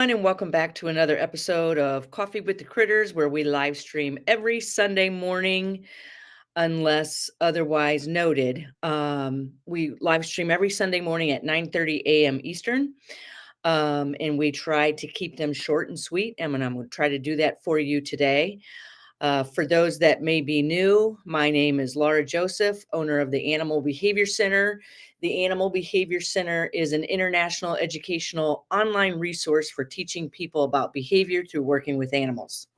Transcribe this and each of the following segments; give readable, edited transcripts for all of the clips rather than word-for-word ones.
And welcome back to another episode of Coffee with the Critters, where we live stream every Sunday morning, unless otherwise noted. We live stream every Sunday morning at 9:30 a.m. Eastern, and we try to keep them short and sweet. And I'm going to try to do that for you today. For those that may be new, my name is Laura Joseph, owner of the Animal Behavior Center. The Animal Behavior Center is an international educational online resource for teaching people about behavior through working with animals,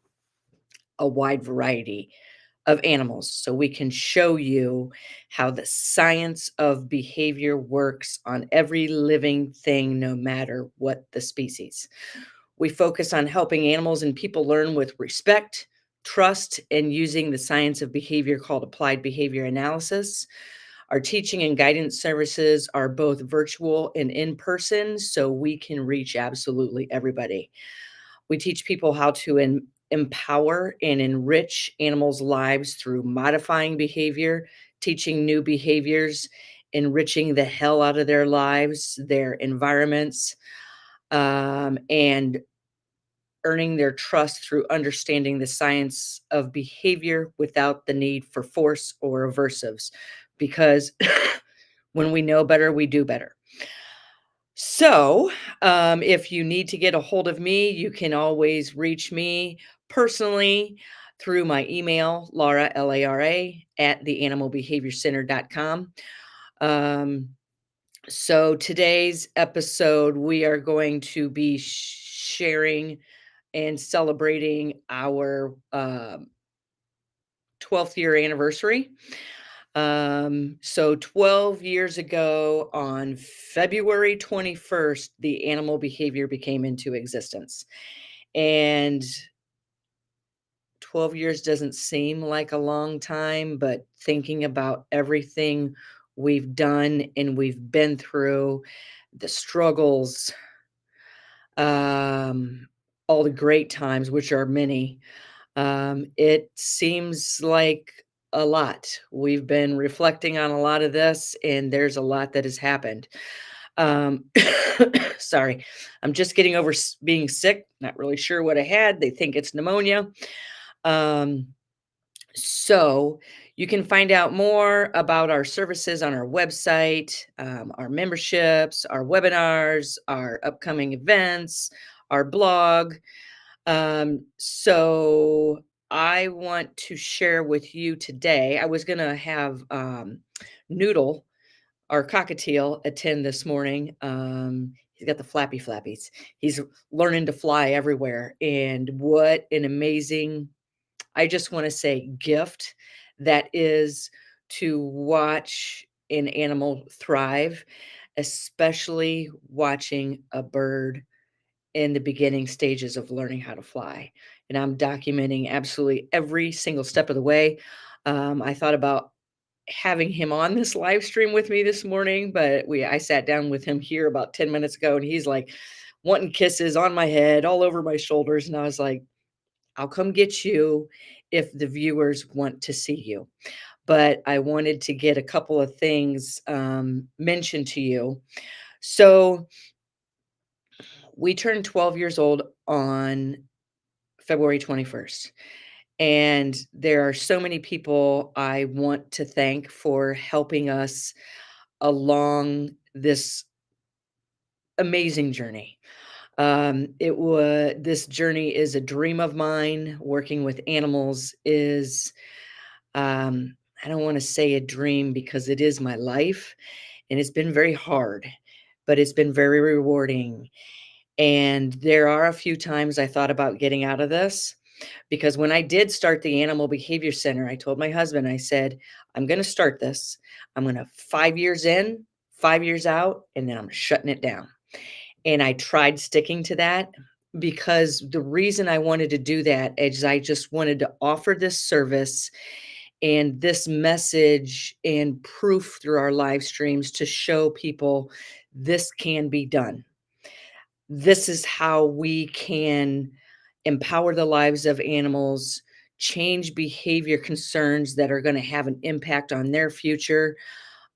a wide variety of animals. So we can show you how the science of behavior works on every living thing, no matter what the species. We focus on helping animals and people learn with respect, trust, and using the science of behavior called applied behavior analysis. Our teaching and guidance services are both virtual and in person, so we can reach absolutely everybody. We teach people how to empower and enrich animals' lives through modifying behavior, teaching new behaviors, enriching the hell out of their lives, their environments, and earning their trust through understanding the science of behavior without the need for force or aversives. Because when we know better, we do better. So, if you need to get a hold of me, you can always reach me personally through my email, Laura, Lara, at theanimalbehaviorcenter.com. Um, so, today's episode, we are going to be sharing and celebrating our 12th year anniversary. So 12 years ago on February 21st, the animal behavior became into existence. And 12 years doesn't seem like a long time, but thinking about everything we've done and we've been through, the struggles, all the great times, which are many, it seems like a lot. We've been reflecting on a lot of this, and there's a lot that has happened. Um, sorry, I'm just getting over being sick. Not really sure what I had. They think it's pneumonia. Um, so you can find out more about our services on our website, our memberships, our webinars, our upcoming events, our blog. So I want to share with you today. I was gonna have Noodle, our cockatiel, attend this morning. He's got the flappy flappies. He's learning to fly everywhere, and what an amazing, I just want to say, gift that is to watch an animal thrive, especially watching a bird in the beginning stages of learning how to fly. And I'm documenting absolutely every single step of the way. I thought about having him on this live stream with me this morning, but I sat down with him here about 10 minutes ago, and he's like wanting kisses on my head, all over my shoulders. And I was like, I'll come get you if the viewers want to see you. But I wanted to get a couple of things mentioned to you. So we turned 12 years old on February 21st. And there are so many people I want to thank for helping us along this amazing journey. This journey is a dream of mine. Working with animals is, I don't want to say a dream because it is my life, and it's been very hard, but it's been very rewarding. And there are a few times I thought about getting out of this, because when I did start the Animal Behavior Center, I told my husband, I said, I'm going to start this. I'm going to 5 years in, 5 years out, and then I'm shutting it down. And I tried sticking to that, because the reason I wanted to do that is I just wanted to offer this service and this message and proof through our live streams to show people this can be done. This is how we can empower the lives of animals, change behavior concerns that are going to have an impact on their future.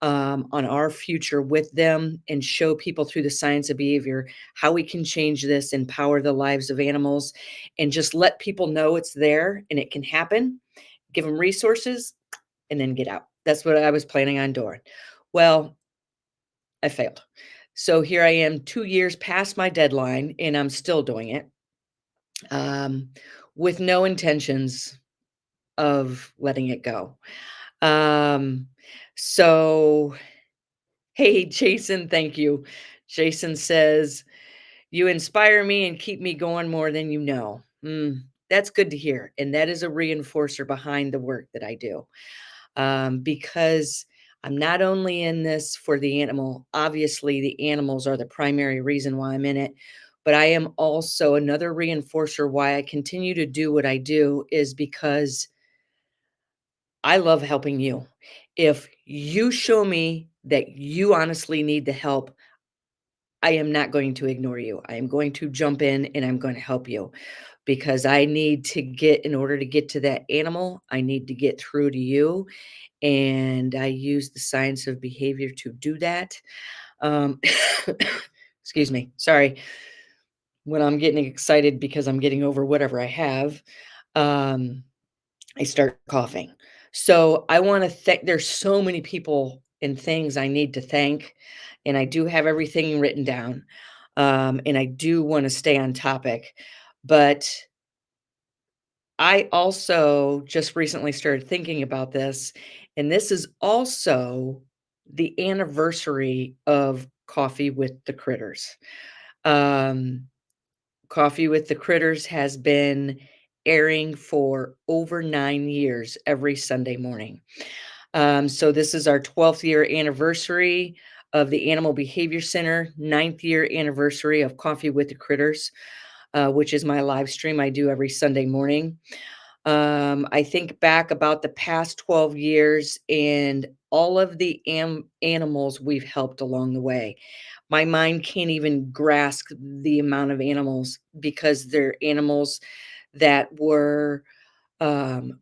on our future with them and show people through the science of behavior how we can change this, empower the lives of animals, and just let people know it's there and it can happen, give them resources, and then get out. That's what I was planning on doing. Well, I failed. So here I am 2 years past my deadline, and I'm still doing it um, with no intentions of letting it go. Um, so, hey, Jason, thank you. Jason says, you inspire me and keep me going more than you know. That's good to hear. And that is a reinforcer behind the work that I do. Because I'm not only in this for the animal, obviously, the animals are the primary reason why I'm in it, but I am also another reinforcer why I continue to do what I do is because I love helping you. If you show me that you honestly need the help, I am not going to ignore you. I am going to jump in and I'm going to help you because I need to get, in order to get to that animal, I need to get through to you. And I use the science of behavior to do that. Um, excuse me. Sorry. When I'm getting excited because I'm getting over whatever I have, um, I start coughing. So I want to thank, there's so many people and things I need to thank. And I do have everything written down. And I do want to stay on topic. But I also just recently started thinking about this, and this is also the anniversary of Coffee with the Critters. Um, Coffee with the Critters has been airing for over 9 years every Sunday morning. So this is our 12th year anniversary of the Animal Behavior Center, ninth year anniversary of Coffee with the Critters, which is my live stream I do every Sunday morning. I think back about the past 12 years and all of the animals we've helped along the way. My mind can't even grasp the amount of animals because they're animals that were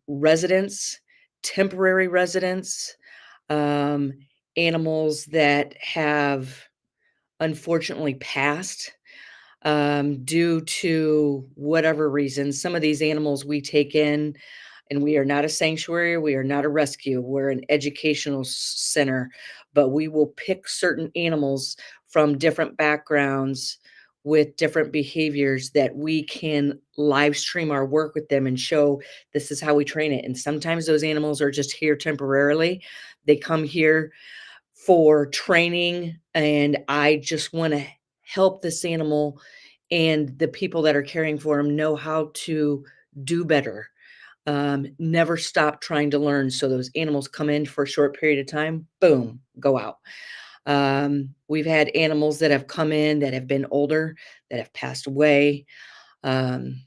residents, temporary residents, um, animals that have unfortunately passed due to whatever reason. Some of these animals we take in, and we are not a sanctuary, we are not a rescue, we're an educational center, but we will pick certain animals from different backgrounds with different behaviors that we can live stream our work with them and show this is how we train it. And sometimes those animals are just here temporarily. They come here for training, and I just want to help this animal and the people that are caring for him know how to do better. Never stop trying to learn. So those animals come in for a short period of time, boom, go out. We've had animals that have come in that have been older, that have passed away. Um,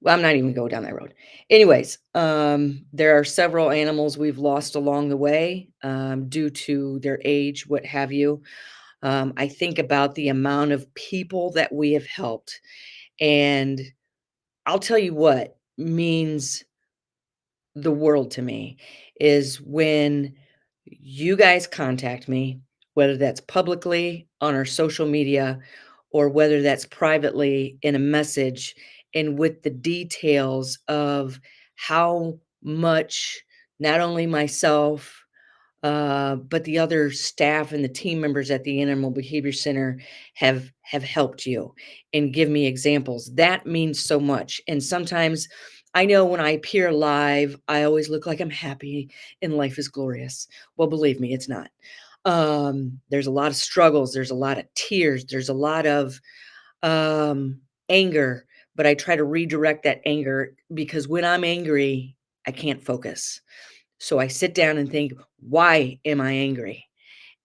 well, I'm not even going down that road. Anyways, there are several animals we've lost along the way due to their age, what have you. I think about the amount of people that we have helped. And I'll tell you what means the world to me is when you guys contact me, whether that's publicly on our social media or whether that's privately in a message and with the details of how much not only myself but the other staff and the team members at the Animal Behavior Center have helped you and give me examples. That means so much. And sometimes I know when I appear live, I always look like I'm happy and life is glorious. Well, believe me, it's not. There's a lot of struggles, there's a lot of tears, there's a lot of um, anger, but I try to redirect that anger because when I'm angry, I can't focus. So I sit down and think, why am I angry?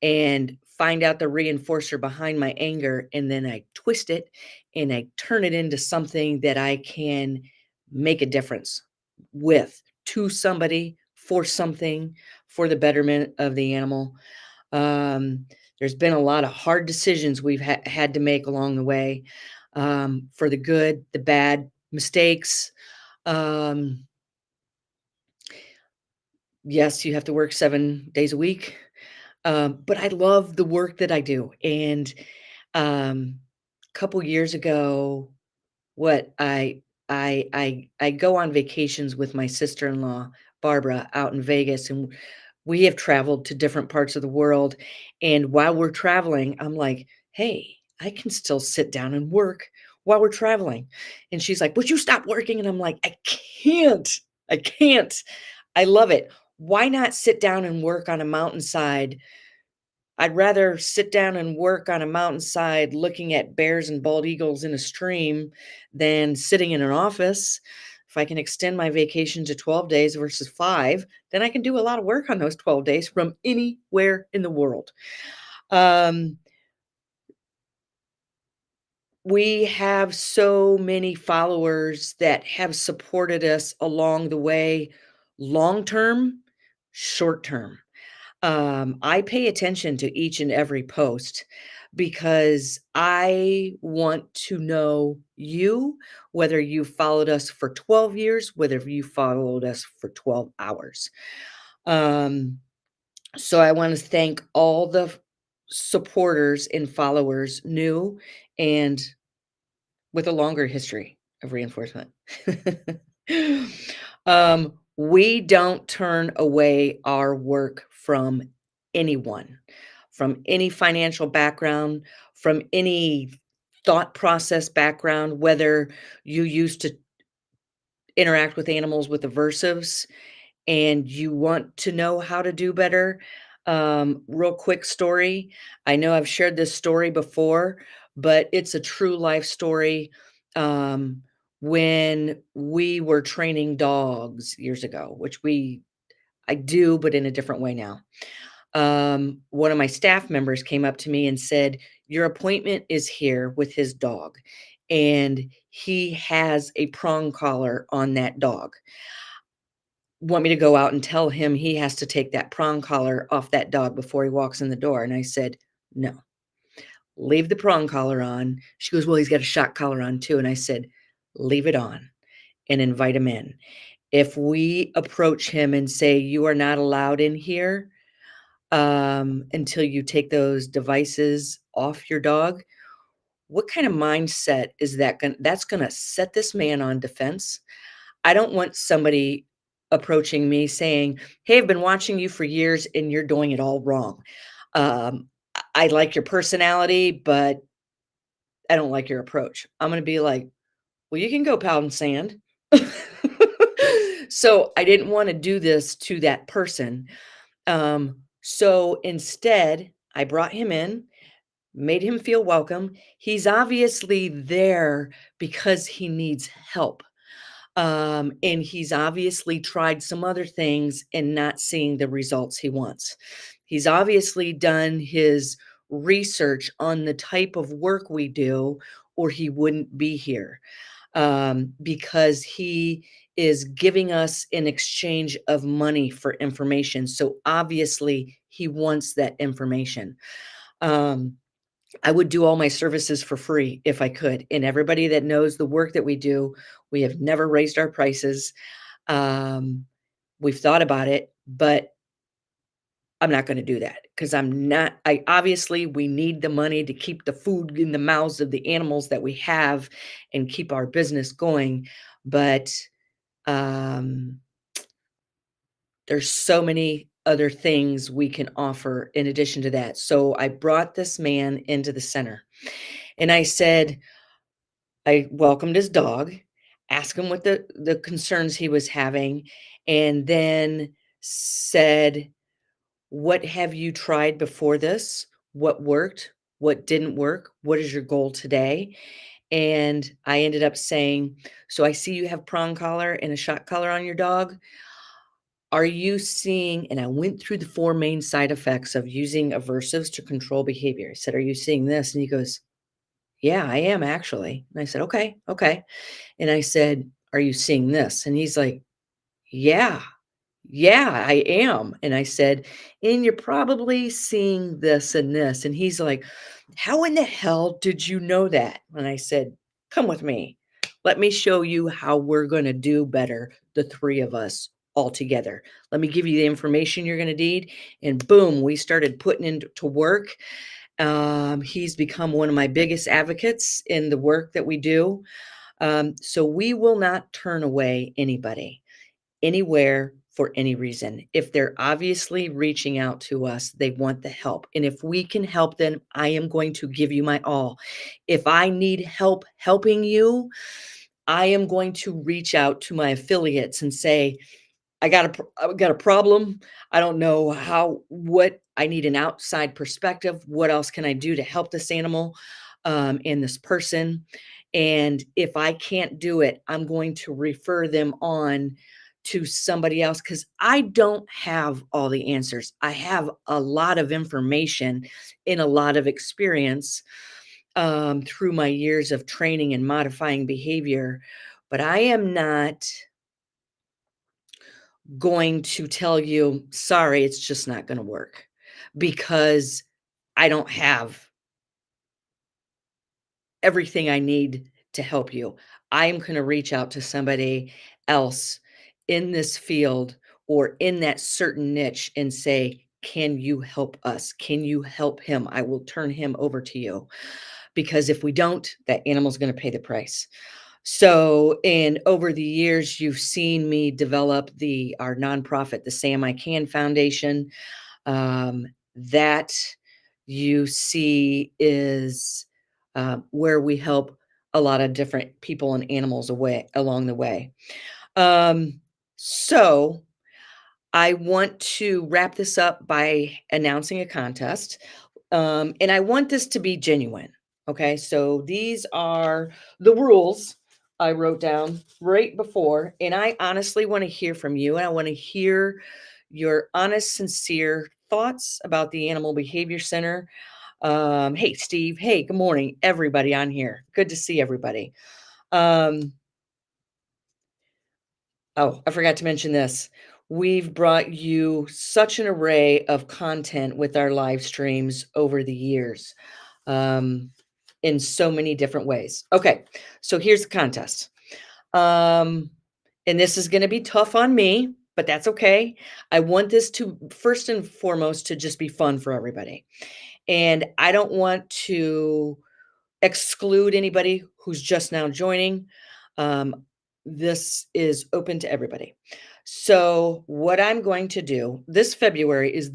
And find out the reinforcer behind my anger. And then I twist it and I turn it into something that I can make a difference with to somebody, for something, for the betterment of the animal. Um, there's been a lot of hard decisions we've had to make along the way for the good, the bad, mistakes. Um, Yes, you have to work 7 days a week, but I love the work that I do, and, couple years ago, what I go on vacations with my sister-in-law, Barbara, out in Vegas, and we have traveled to different parts of the world, and while we're traveling, I'm like, "Hey, I can still sit down and work while we're traveling." And she's like, "Would you stop working?" And I'm like, "I can't. I can't. I love it. Why not sit down and work on a mountainside? I'd rather sit down and work on a mountainside looking at bears and bald eagles in a stream than sitting in an office. If I can extend my vacation to 12 days versus 5, then I can do a lot of work on those 12 days from anywhere in the world." Um, we have so many followers that have supported us along the way, long term, short term. I pay attention to each and every post because I want to know you, whether you followed us for 12 years, whether you followed us for 12 hours. Um, so I want to thank all the supporters and followers, new and with a longer history of reinforcement. We don't turn away our work from anyone, from any financial background, from any thought process background, whether you used to interact with animals with aversives and you want to know how to do better. Real quick story. I know I've shared this story before, but it's a true life story. Um, when we were training dogs years ago, which I do, but in a different way now. One of my staff members came up to me and said, "Your appointment is here with his dog, and he has a prong collar on that dog. Want me to go out and tell him he has to take that prong collar off that dog before he walks in the door?" And I said, "No, leave the prong collar on." She goes, "Well, he's got a shock collar on too." And I said, "Leave it on and invite him in. If we approach him and say, 'You are not allowed in here until you take those devices off your dog,' what kind of mindset is that's going to set this man on defense. I don't want somebody approaching me saying, 'Hey, I've been watching you for years and you're doing it all wrong. I like your personality, but I don't like your approach.'" I'm going to be like, "Well, you can go pound sand." So I didn't want to do this to that person. So instead, I brought him in, made him feel welcome. He's obviously there because he needs help. And he's obviously tried some other things and not seeing the results he wants. He's obviously done his research on the type of work we do, or he wouldn't be here. Because he is giving us in exchange of money for information. So obviously, he wants that information. Um, I would do all my services for free if I could. And everybody that knows the work that we do, we have never raised our prices. Um, we've thought about it, but I'm not going to do that because I'm not. I obviously we need the money to keep the food in the mouths of the animals that we have and keep our business going. But um, there's so many other things we can offer in addition to that. So I brought this man into the center and I welcomed his dog, asked him what the concerns he was having, and then said, "What have you tried before this? What worked? What didn't work? What is your goal today?" And I ended up saying, "So I see you have prong collar and a shock collar on your dog. Are you seeing," and I went through the 4 main side effects of using aversives to control behavior. I said, "Are you seeing this?" And he goes, "Yeah, I am actually." And I said, "Okay, okay." And I said, "Are you seeing this?" And he's like, "Yeah, yeah, I am." And I said, "And you're probably seeing this and this." And he's like, "How in the hell did you know that?" And I said, "Come with me. Let me show you how we're going to do better, the 3 of us, altogether. Let me give you the information you're going to need. And boom, we started putting into work. He's become one of my biggest advocates in the work that we do. So we will not turn away anybody anywhere for any reason. If they're obviously reaching out to us, they want the help. And if we can help them, I am going to give you my all. If I need help helping you, I am going to reach out to my affiliates and say, I got a problem. I don't know what I need an outside perspective. What else can I do to help this animal and this person? And if I can't do it, I'm going to refer them on to somebody else because I don't have all the answers. I have a lot of information and a lot of experience through my years of training and modifying behavior, but I am not going to tell you, sorry, it's just not going to work because I don't have everything I need to help you. I'm going to reach out to somebody else in this field or in that certain niche and say, can you help us? Can you help him? I will turn him over to you. Because if we don't, that animal's going to pay the price. So, and over the years, you've seen me develop our nonprofit, the Sam I Can Foundation. That you see is where we help a lot of different people and animals away along the way. So I want to wrap this up by announcing a contest. And I want this to be genuine. Okay. So these are the rules I wrote down right before. And I honestly want to hear from you. And I want to hear your honest, sincere thoughts about the Animal Behavior Center. Hey, Steve. Hey, good morning, everybody on here. Good to see everybody. Um, Oh, I forgot to mention this. We've brought you such an array of content with our live streams over the years, um, in so many different ways. Okay, so here's the contest. Um, and this is going to be tough on me, but that's okay. I want this to, first and foremost, to just be fun for everybody. And I don't want to exclude anybody who's just now joining. Um, this is open to everybody. So, what I'm going to do this February is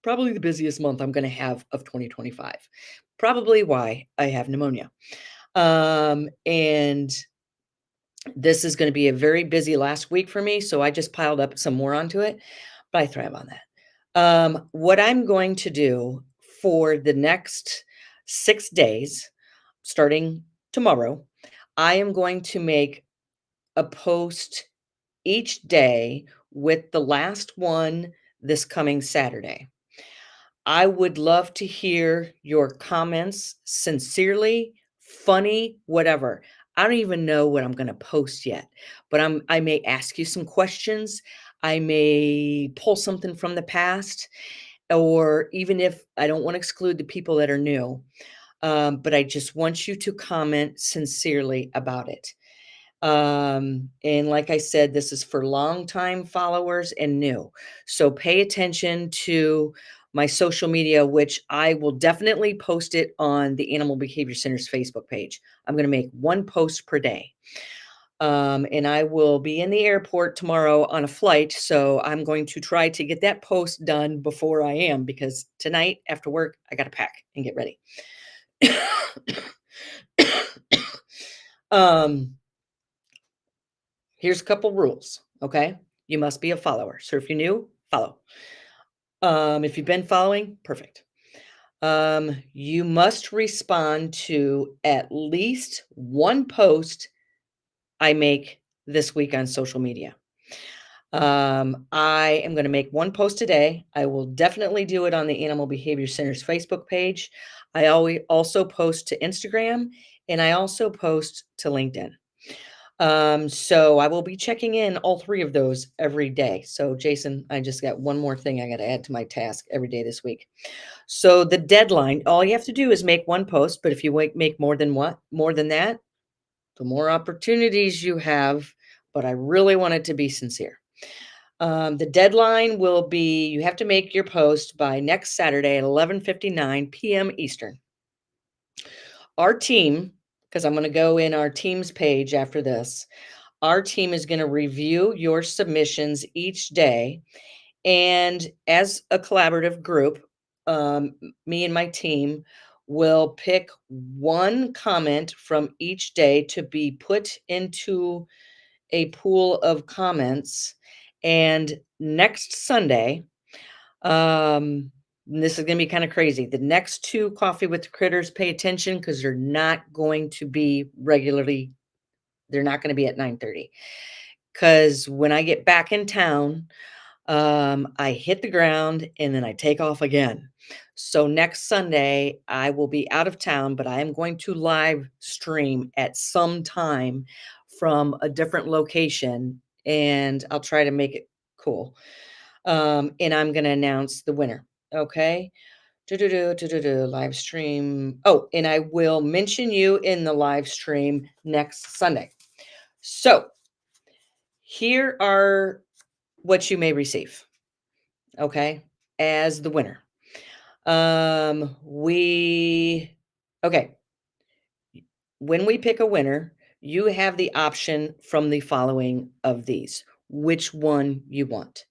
probably the busiest month I'm going to have of 2025. Probably why I have pneumonia. And this is going to be a very busy last week for me. So, I just piled up some more onto it, but I thrive on that. What I'm going to do for the next 6 days, starting tomorrow, I am going to make a post each day with the last one this coming Saturday. I would love to hear your comments, sincerely, funny, whatever. I don't even know what I'm going to post yet, but I may ask you some questions. I may pull something from the past, or even if I don't want to exclude the people that are new, but I just want you to comment sincerely about it. And like I said, this is for longtime followers and new. So pay attention to my social media, which I will definitely post it on the Animal Behavior Center's Facebook page. I'm going to make one post per day. And I will be in the airport tomorrow on a flight. So I'm going to try to get that post done before I am, because tonight after work, I got to pack and get ready. um, Here's a couple rules, okay? You must be a follower. So if you're new, follow. If you've been following, perfect. You must respond to at least one post I make this week on social media. I am going to make one post a day. I will definitely do it on the Animal Behavior Center's Facebook page. I always also post to Instagram, and I also post to LinkedIn. So I will be checking in all three of those every day. So Jason, I just got one more thing I got to add to my task every day this week. So the deadline, all you have to do is make one post, but if you make more than that, the more opportunities you have, but I really want it to be sincere. The deadline will be you have to make your post by next Saturday at 11:59 p.m. Eastern. Our team, because I'm going to go in our team's page after this, our team is going to review your submissions each day. And as a collaborative group, me and my team will pick one comment from each day to be put into a pool of comments. And next Sunday, and this is gonna be kinda crazy. The next 2 Coffee with the Critters, pay attention because 'cause they're not going to be regularly they're not gonna be at 9:30. Because when I get back in town, I hit the ground and then I take off again. So next Sunday, I will be out of town, but I am going to live stream at some time from a different location, and I'll try to make it cool. And I'm gonna announce the winner, okay? Do-do-do, do-do-do, live stream. Oh, and I will mention you in the live stream next Sunday. So, here are what you may receive, okay, as the winner. We okay, when we pick a winner, you have the option from the following of these, which one you want.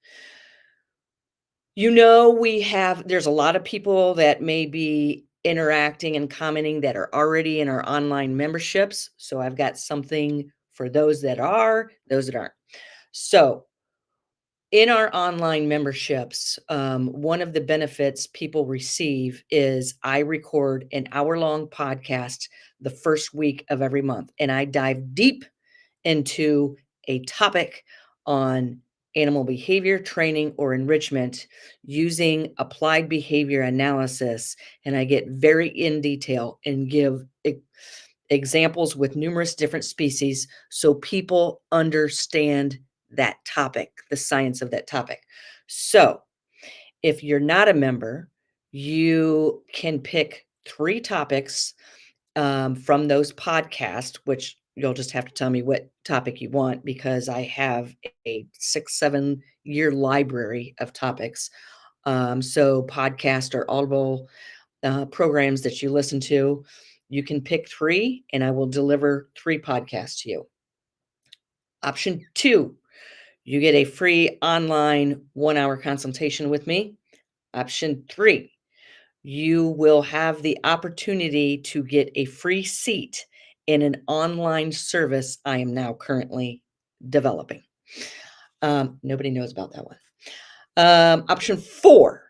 There's a lot of people that may be interacting and commenting that are already in our online memberships. So I've got something for those that are, those that aren't. So in our online memberships, one of the benefits people receive is I record an hour-long podcast the first week of every month, and I dive deep into a topic on animal behavior training or enrichment using applied behavior analysis. And I get very in detail and give examples with numerous different species so people understand that topic, the science of that topic. So if you're not a member, you can pick 3 topics from those podcasts, which you'll just have to tell me what topic you want because I have a 6, 7 year library of topics. So podcast or Audible programs that you listen to, you can pick 3 and I will deliver 3 podcasts to you. Option 2, you get a free online 1 hour consultation with me. Option 3, you will have the opportunity to get a free seat in an online service I am now currently developing. Nobody knows about that one. Option 4,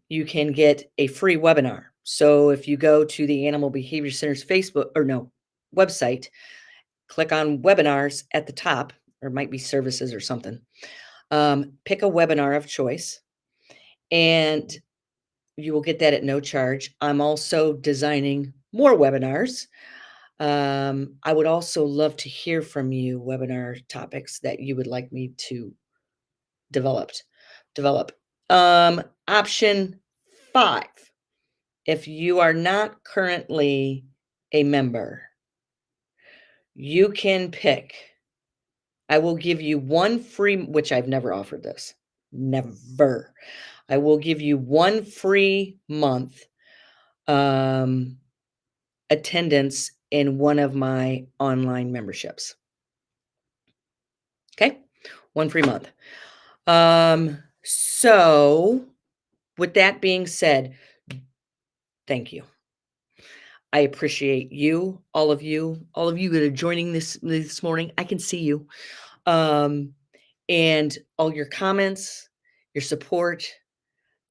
you can get a free webinar. So if you go to the Animal Behavior Center's Facebook or no website, click on webinars at the top, or it might be services or something. Pick a webinar of choice, and you will get that at no charge. I'm also designing more webinars. I would also love to hear from you webinar topics that you would like me to developed develop. Option 5, if you are not currently a member, you can pick. I will give you 1 free, which I've never offered this. Never. I will give you 1 free month um, attendance in one of my online memberships. Okay? 1 free month. So with that being said, thank you. I appreciate you, all of you that are joining this morning. I can see you. Um, and all your comments, your support.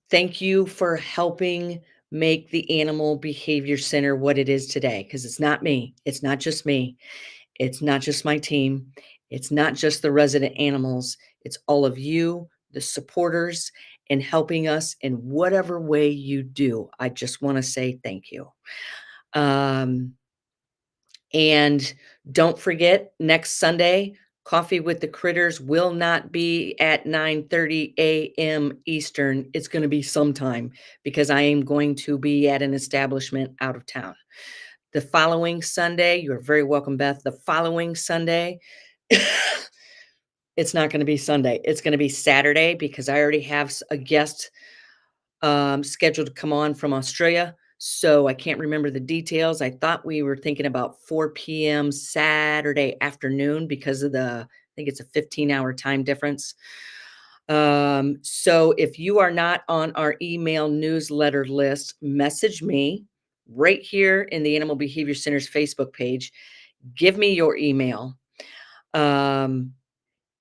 Thank you for helping make the Animal Behavior Center what it is today, because it's not me. It's not just me. It's not just my team. It's not just the resident animals. It's all of you, the supporters, and helping us in whatever way you do. I just want to say thank you. Um, and don't forget, next Sunday, Coffee with the Critters will not be at 9:30 a.m. Eastern. It's going to be sometime because I am going to be at an establishment out of town. The following Sunday, you're very welcome, Beth. The following Sunday, It's not gonna be Sunday. It's gonna be Saturday because I already have a guest scheduled to come on from Australia. So I can't remember the details. I thought we were thinking about 4 p.m. Saturday afternoon because of I think it's a 15-hour time difference. So if you are not on our email newsletter list, message me right here in the Animal Behavior Center's Facebook page. Give me your email. Um,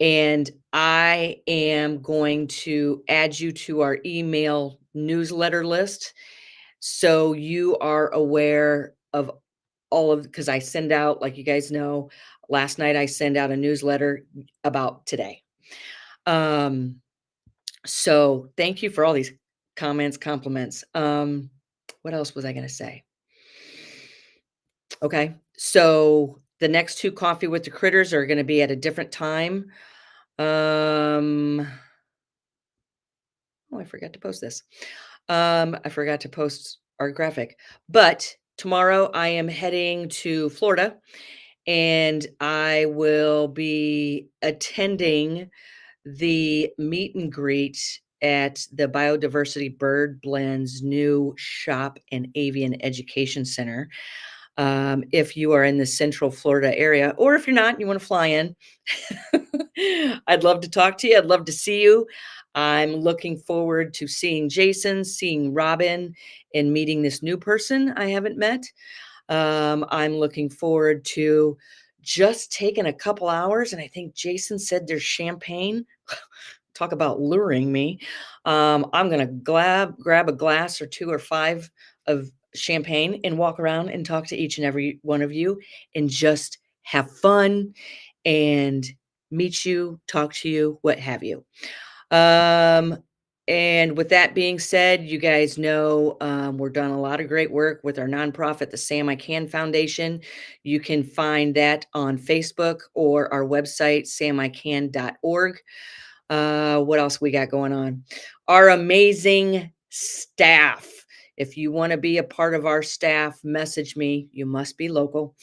and I am going to add you to our email newsletter list so you are aware of all of because I send out, like you guys know, last night I send out a newsletter about today. Um, so thank you for all these comments, compliments. What else was I going to say? Okay. So the next two coffee with the critters are going to be at a different time. Um, Oh, I forgot to post this. I forgot to post our graphic. But tomorrow I am heading to Florida and I will be attending the meet and greet at the Biodiversity Bird Blends new shop and avian education center. If you are in the Central Florida area, or if you're not, you want to fly in, I'd love to talk to you. I'd love to see you. I'm looking forward to seeing Jason, seeing Robin, and meeting this new person I haven't met. I'm looking forward to just taking a couple hours. And I think Jason said there's champagne. Talk about luring me. I'm going to grab a glass or two or five of champagne and walk around and talk to each and every one of you and just have fun and meet you, talk to you, what have you. Um, and with that being said, you guys know we're doing a lot of great work with our nonprofit, the Sam I Can Foundation. You can find that on Facebook or our website, samican.org. What else we got going on? Our amazing staff. If you want to be a part of our staff, message me. You must be local.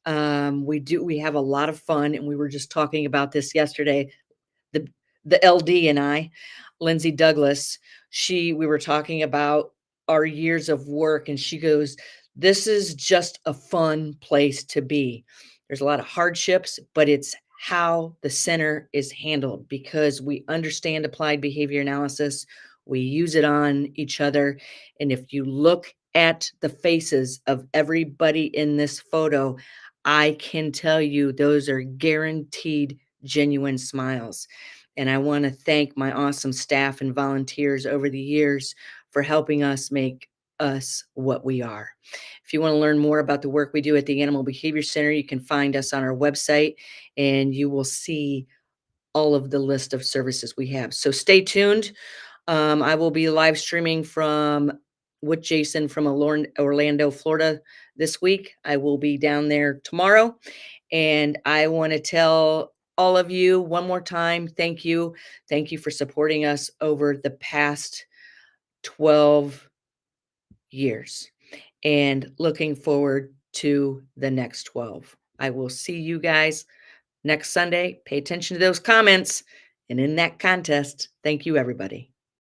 We have a lot of fun, and we were just talking about this yesterday. The the LD and I, Lindsay Douglas, we were talking about our years of work, and she goes, "This is just a fun place to be. There's a lot of hardships, but it's how the center is handled because we understand applied behavior analysis. We use it on each other. And if you look at the faces of everybody in this photo, I can tell you those are guaranteed genuine smiles. And I want to thank my awesome staff and volunteers over the years for helping us make us what we are. If you want to learn more about the work we do at the Animal Behavior Center, you can find us on our website and you will see all of the list of services we have. So stay tuned. I will be live streaming with Jason from Orlando, Florida this week. I will be down there tomorrow. And I want to tell all of you one more time, thank you. Thank you for supporting us over the past 12 years and looking forward to the next 12. I will see you guys next Sunday. Pay attention to those comments and in that contest. Thank you, everybody.